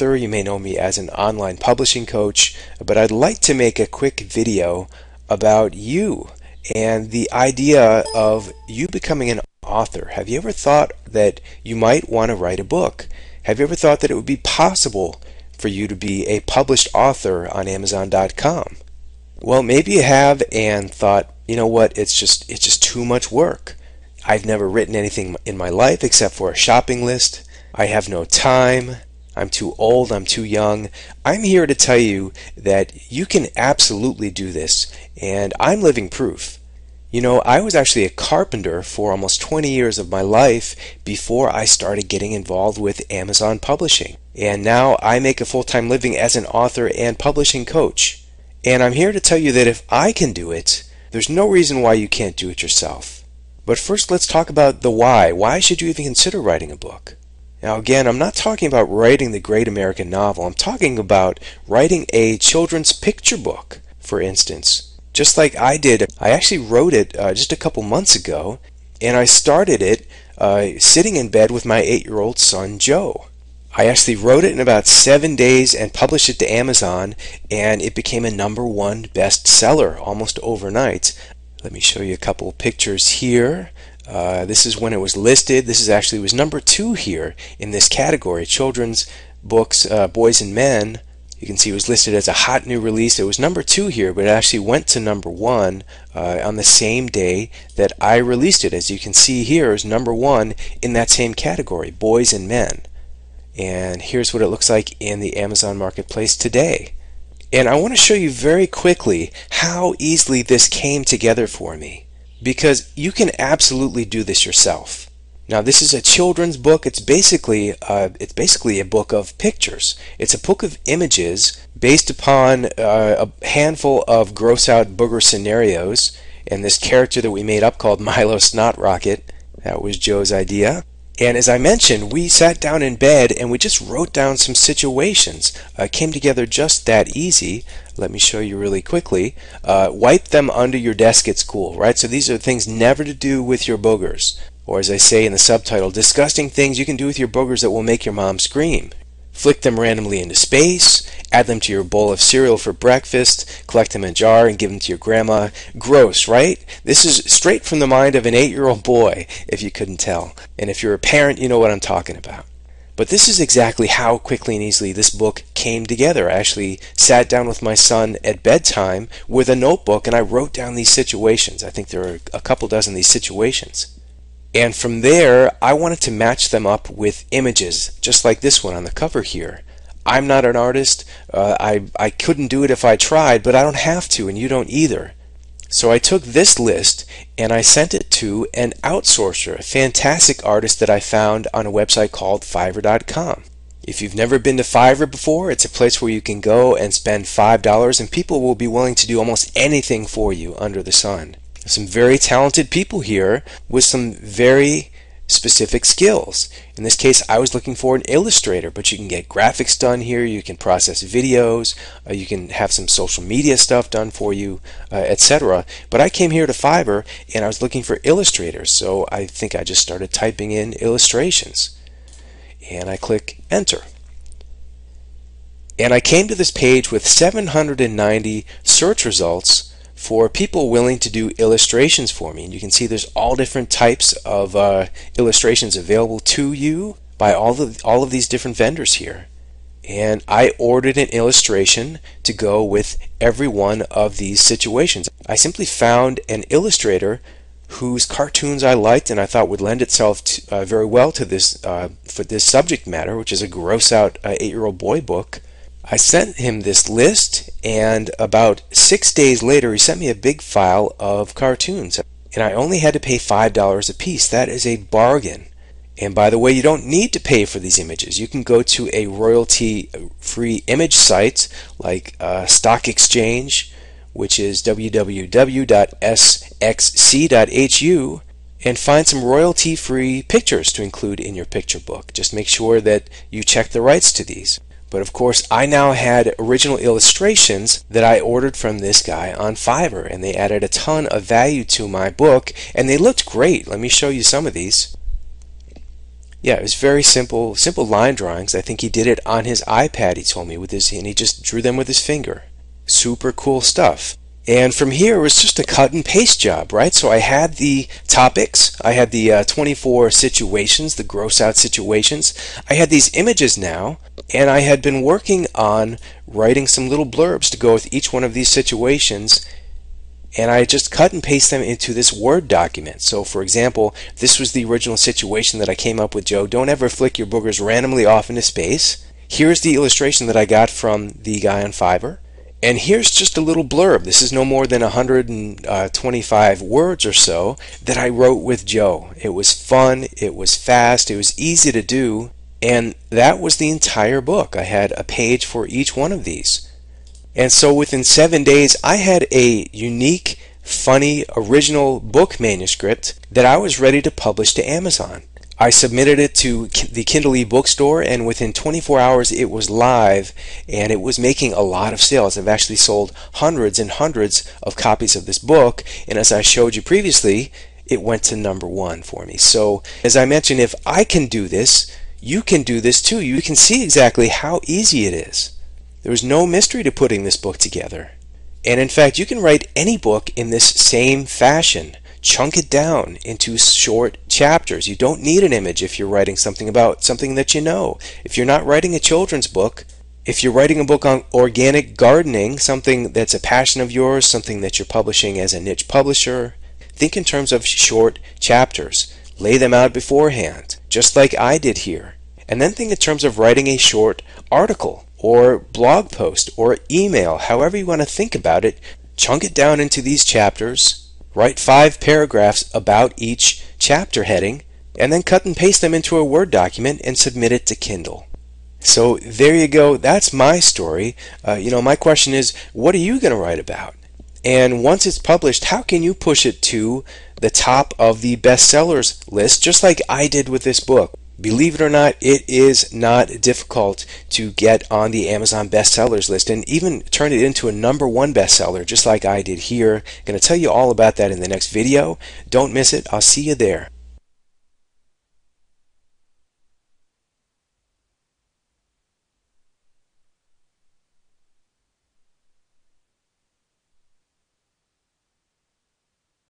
author, you may know me as an online publishing coach, but I'd like to make a quick video about you and the idea of you becoming an author. Have you ever thought that you might want to write a book? Have you ever thought that it would be possible for you to be a published author on Amazon.com? Well, maybe you have and thought, you know what, it's just too much work. I've never written anything in my life except for a shopping list. I have no time. I'm too old. I'm too young. I'm here to tell you that you can absolutely do this, and I'm living proof. You know, I was actually a carpenter for almost 20 years of my life before I started getting involved with Amazon publishing. And now I make a full-time living as an author and publishing coach. And I'm here to tell you that if I can do it, there's no reason why you can't do it yourself. But first, let's talk about the why. Why should you even consider writing a book? Now again, I'm not talking about writing the great American novel. I'm talking about writing a children's picture book, for instance. Just like I did. I actually wrote it just a couple months ago, and I started it sitting in bed with my 8-year-old son, Joe. I actually wrote it in about 7 days and published it to Amazon, and it became a #1 bestseller almost overnight. Let me show you a couple of pictures here. This is when it was listed. This was #2 here in this category, children's books, boys and men. You can see it was listed as a hot new release. It was #2 here, but it actually went to #1 on the same day that I released it. As you can see here, is #1 in that same category, boys and men. And here's what it looks like in the Amazon marketplace today. And I want to show you very quickly how easily this came together for me, because you can absolutely do this yourself. Now, this is a children's book. It's basically a book of pictures. It's a book of images based upon a handful of gross out booger scenarios and this character that we made up called Milo Snot Rocket. That was Joe's idea. And as I mentioned, we sat down in bed and we just wrote down some situations. It came together just that easy. Let me show you really quickly. Wipe them under your desk at school, right? So these are things never to do with your boogers. Or as I say in the subtitle, disgusting things you can do with your boogers that will make your mom scream. Flick them randomly into space, add them to your bowl of cereal for breakfast, collect them in a jar and give them to your grandma. Gross, right? This is straight from the mind of an 8-year-old boy, if you couldn't tell. And if you're a parent, you know what I'm talking about. But this is exactly how quickly and easily this book came together. I actually sat down with my son at bedtime with a notebook and I wrote down these situations. I think there are a couple dozen of these situations. And from there, I wanted to match them up with images, just like this one on the cover here. I'm not an artist. I couldn't do it if I tried, but I don't have to, and you don't either. So I took this list and I sent it to an outsourcer, a fantastic artist that I found on a website called Fiverr.com. If you've never been to Fiverr before, it's a place where you can go and spend $5 and people will be willing to do almost anything for you under the sun. Some very talented people here with some very specific skills. In this case, I was looking for an illustrator, but you can get graphics done here, you can process videos, you can have some social media stuff done for you, etc. But I came here to Fiverr and I was looking for illustrators, so I think I just started typing in illustrations. And I click enter. And I came to this page with 790 search results for people willing to do illustrations for me. And you can see there's all different types of illustrations available to you by all of these different vendors here. And I ordered an illustration to go with every one of these situations. I simply found an illustrator whose cartoons I liked and I thought would lend itself to, very well to this for this subject matter, which is a gross out 8-year-old boy book. I sent him this list, and about 6 days later he sent me a big file of cartoons, and I only had to pay $5 a piece. That is a bargain. And by the way, you don't need to pay for these images. You can go to a royalty-free image site like Stock Exchange, which is www.sxc.hu, and find some royalty-free pictures to include in your picture book. Just make sure that you check the rights to these. But of course, I now had original illustrations that I ordered from this guy on Fiverr, and they added a ton of value to my book, and they looked great. Let me show you some of these. Yeah, it was very simple, simple line drawings. I think he did it on his iPad, he told me, and he just drew them with his finger. Super cool stuff. And from here, it was just a cut and paste job, right? So I had the topics, I had the 24 situations, the gross out situations. I had these images now, and I had been working on writing some little blurbs to go with each one of these situations, and I just cut and paste them into this Word document. So for example, this was the original situation that I came up with, Joe. Don't ever flick your boogers randomly off into space. Here's the illustration that I got from the guy on Fiverr. And here's just a little blurb. This is no more than 125 words or so that I wrote with Joe. It was fun, it was fast, it was easy to do, and that was the entire book. I had a page for each one of these. And so within 7 days, I had a unique, funny, original book manuscript that I was ready to publish to Amazon. I submitted it to the Kindle ebook store, and within 24 hours it was live, and it was making a lot of sales. I've actually sold hundreds and hundreds of copies of this book, and as I showed you previously, it went to #1 for me. So as I mentioned, if I can do this, you can do this too. You can see exactly how easy it is. There was no mystery to putting this book together. And in fact, you can write any book in this same fashion. Chunk it down into short chapters. You don't need an image if you're writing something about something that you know. If you're not writing a children's book, if you're writing a book on organic gardening, something that's a passion of yours, something that you're publishing as a niche publisher, think in terms of short chapters. Lay them out beforehand, just like I did here. And then think in terms of writing a short article or blog post or email, however you want to think about it. Chunk it down into these chapters, write 5 paragraphs about each chapter heading, and then cut and paste them into a Word document and submit it to Kindle. So there you go. That's my story. My question is, what are you going to write about? And once it's published, how can you push it to the top of the bestsellers list, just like I did with this book? Believe it or not, it is not difficult to get on the Amazon bestsellers list and even turn it into a #1 bestseller, just like I did here. I'm going to tell you all about that in the next video. Don't miss it. I'll see you there.